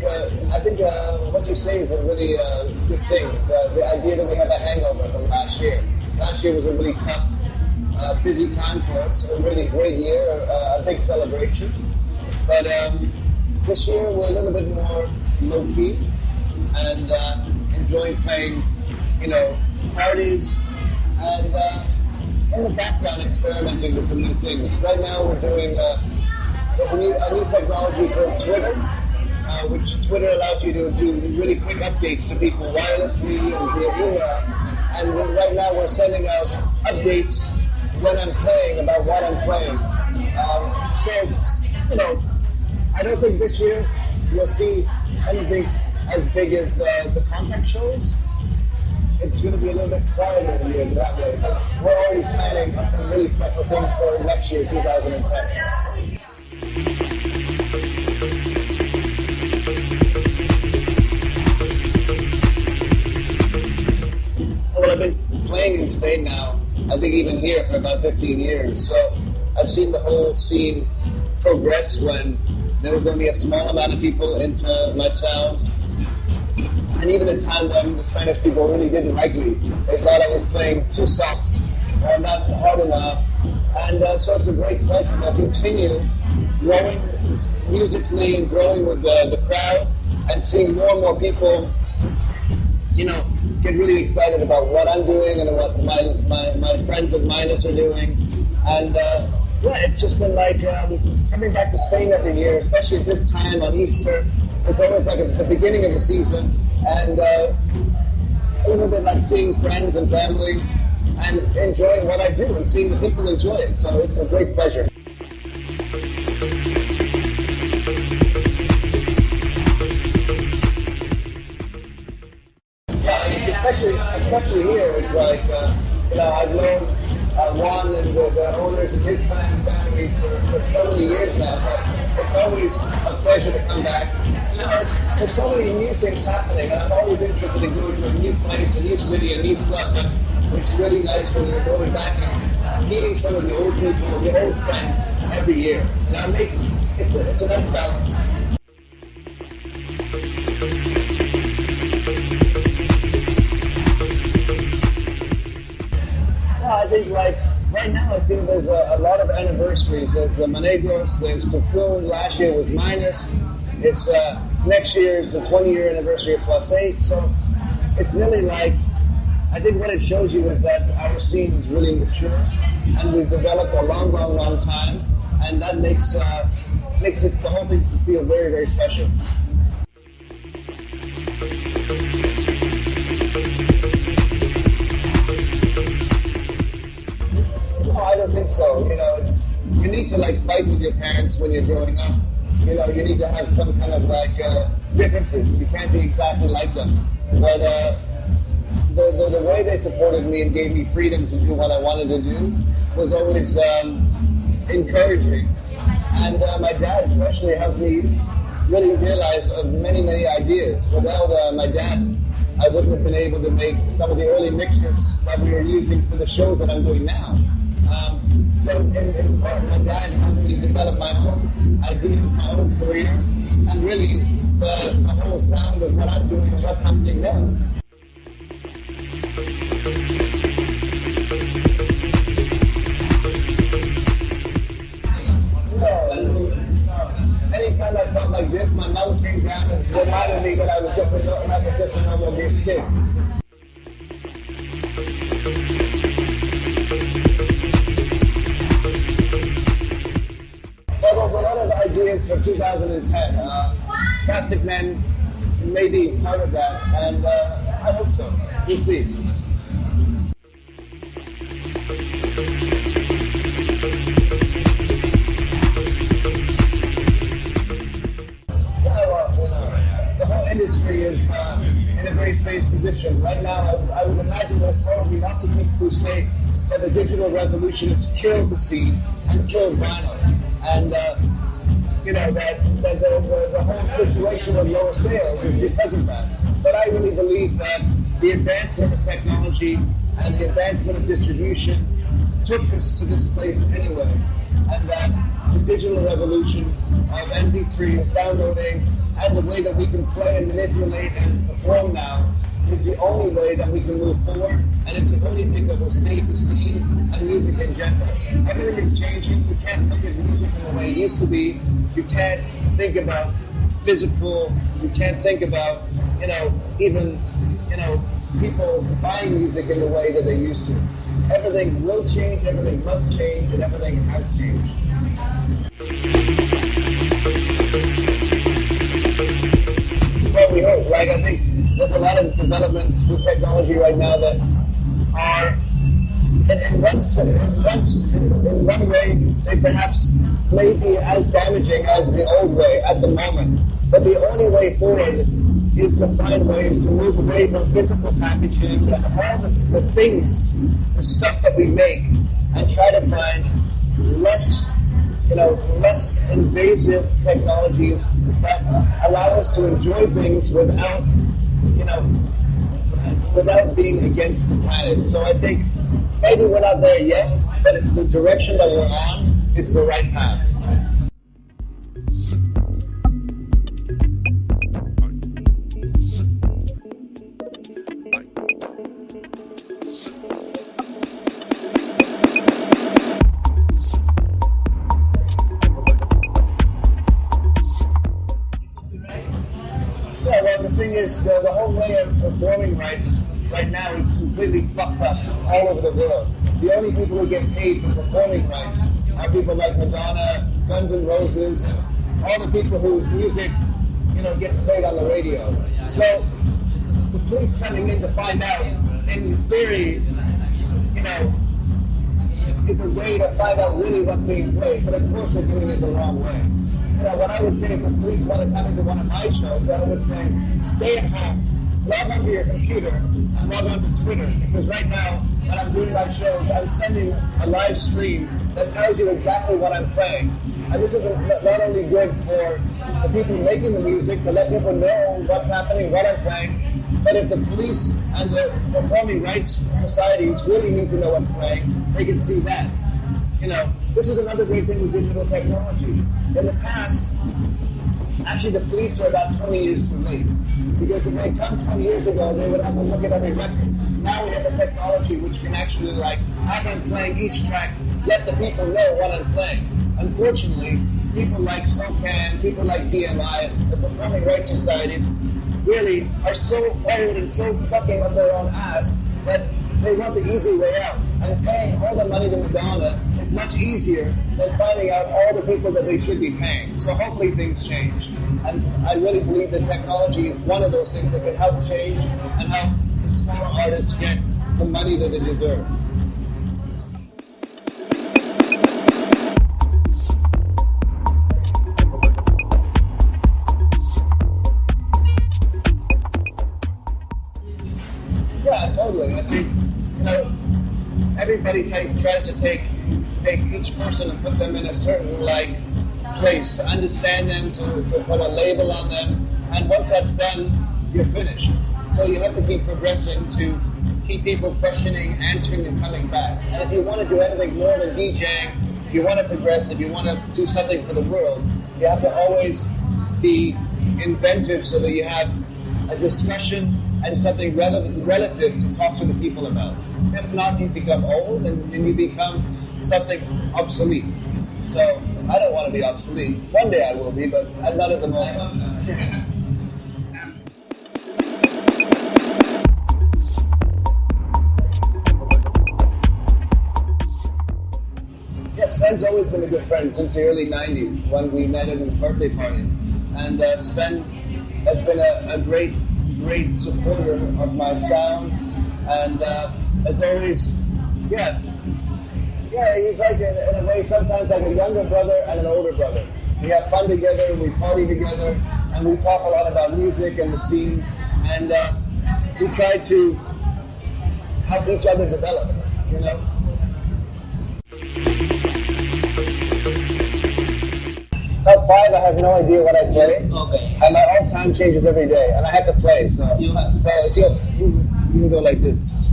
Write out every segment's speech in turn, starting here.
I think what you say is a really good thing. The idea that we have a hangover from last year. Last year was a really tough, busy time for us. A really great year, a big celebration. But this year we're a little bit more low key and enjoying playing, parties and in the background experimenting with some new things. Right now we're doing there's a new technology called Twitter, which Twitter allows you to do really quick updates to people wirelessly and via email. And right now we're sending out updates when I'm playing about what I'm playing. I don't think this year you'll see anything as big as the contact shows. It's going to be a little bit quieter in the year that way. But we're already planning some really special things for next year, 2010. Well, I've been playing in Spain now, I think even here for about 15 years. So I've seen the whole scene progress when there was only a small amount of people into my sound. And even a time when the Spanish people really didn't like me. They thought I was playing too soft or not hard enough. And so it's a great pleasure to continue growing musically and growing with the crowd and seeing more and more people, get really excited about what I'm doing and what my friends of Minus are doing. And it's just been like coming back to Spain every year, especially at this time on Easter. It's always like at the beginning of the season. And a little bit like seeing friends and family and enjoying what I do and seeing the people enjoy it. So it's a great pleasure. Especially here, it's like, I've known Juan and the owners and his family for so many years now, but it's always a pleasure to come back. There's so many new things happening, and I'm always interested in going to a new place, a new city, a new club, but it's really nice when you're going back and meeting some of the old people, the old friends every year. And it's a nice balance. I think right now I think there's a lot of anniversaries. There's the Monegros, there's Cocoon, last year was Minus. It's next year is the 20-year anniversary of Plus 8. So it's really I think what it shows you is that our scene is really mature and we've developed a long time, and that makes it the whole thing feel very, very special. I don't think so. You need to fight with your parents when you're growing up. You need to have some kind of differences. You can't be exactly like them. But the way they supported me and gave me freedom to do what I wanted to do was always encouraging. And my dad especially helped me really realize many ideas. Without my dad, I wouldn't have been able to make some of the early mixes that we were using for the shows that I'm doing now. So in part, my dad helped me develop my own ideas, my own career, and really the whole sound of what I'm doing and what's happening now. Anytime I felt like this, my mom came down and reminded me that I was just a normal kid. Well, there's a lot of ideas for 2010. Plastic Men may be part of that, and I hope so. We'll see. The whole industry is in a very strange position. Right now, I would imagine there's probably lots of people who say that the digital revolution has killed the scene and killed vinyl. And, that the whole situation of lower sales is because of that. But I really believe that the advancement of technology and the advancement of distribution took us to this place anyway. And that the digital revolution of MP3 is downloading and the way that we can play and manipulate and perform now is the only way that we can move forward, and it's the only thing that will save the scene and music in general. Everything is changing. You can't look at music in the way it used to be. You can't think about physical. You can't think about, even, people buying music in the way that they used to. Everything will change, everything must change, and everything has changed. Well, we hope. Like, I think there's a lot of developments with technology right now that are, in one way, they perhaps may be as damaging as the old way at the moment. But the only way forward is to find ways to move away from physical packaging and all the things, the stuff that we make, and try to find less invasive technologies that allow us to enjoy things without being against the planet. So I think maybe we're not there yet, but the direction that we're on is the right path. The whole way of performing rights right now is completely fucked up all over the world. The only people who get paid for performing rights are people like Madonna, Guns N' Roses, and all the people whose music, gets played on the radio. So the police coming in to find out, in theory, is a way to find out really what's being played. But of course they're doing it the wrong way. What I would say if the police want to come into one of my shows, I would say, stay at home, log onto your computer, and log on to Twitter. Because right now, when I'm doing my shows, I'm sending a live stream that tells you exactly what I'm playing. And this is not only good for the people making the music to let people know what's happening, what I'm playing, but if the police and the performing rights societies really need to know what's playing, they can see that. This is another great thing with digital technology. In the past, actually the police were about 20 years too late. Because if they had come 20 years ago, they would have to look at every record. Now we have the technology which can actually, as I'm playing each track, let the people know what I'm playing. Unfortunately, people like SOCAN, people like BMI, the performing rights societies, really are so old and so fucking up their own ass that they want the easy way out. And paying all the money to Madonna is much easier than finding out all the people that they should be paying. So hopefully things change. And I really believe that technology is one of those things that can help change and help the smaller artists get the money that they deserve. Yeah, totally. I think, everybody tries to take each person and put them in a certain place, to understand them, to put a label on them, and once that's done, you're finished. So you have to keep progressing to keep people questioning, answering, and coming back. And if you want to do anything more than DJing, if you want to progress, if you want to do something for the world, you have to always be inventive so that you have a discussion and something relative to talk to the people about. If not, you become old and you become something obsolete. So I don't want to be obsolete. One day I will be, but I'm not at the moment. Yeah, Sven's always been a good friend since the early 90s when we met at his birthday party. And Sven has been a great supporter of my sound, and as always, he's like in a way sometimes like a younger brother and an older brother. We have fun together, we party together, and we talk a lot about music and the scene, and we try to help each other develop, Top 5, I have no idea what I play. Okay. And my own time changes every day, and I have to play. So you can go like this.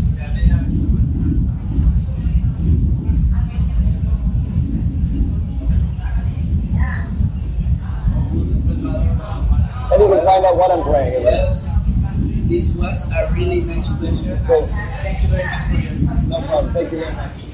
was a really nice pleasure. Cool. Thank you very much for your time. No problem. Thank you very much.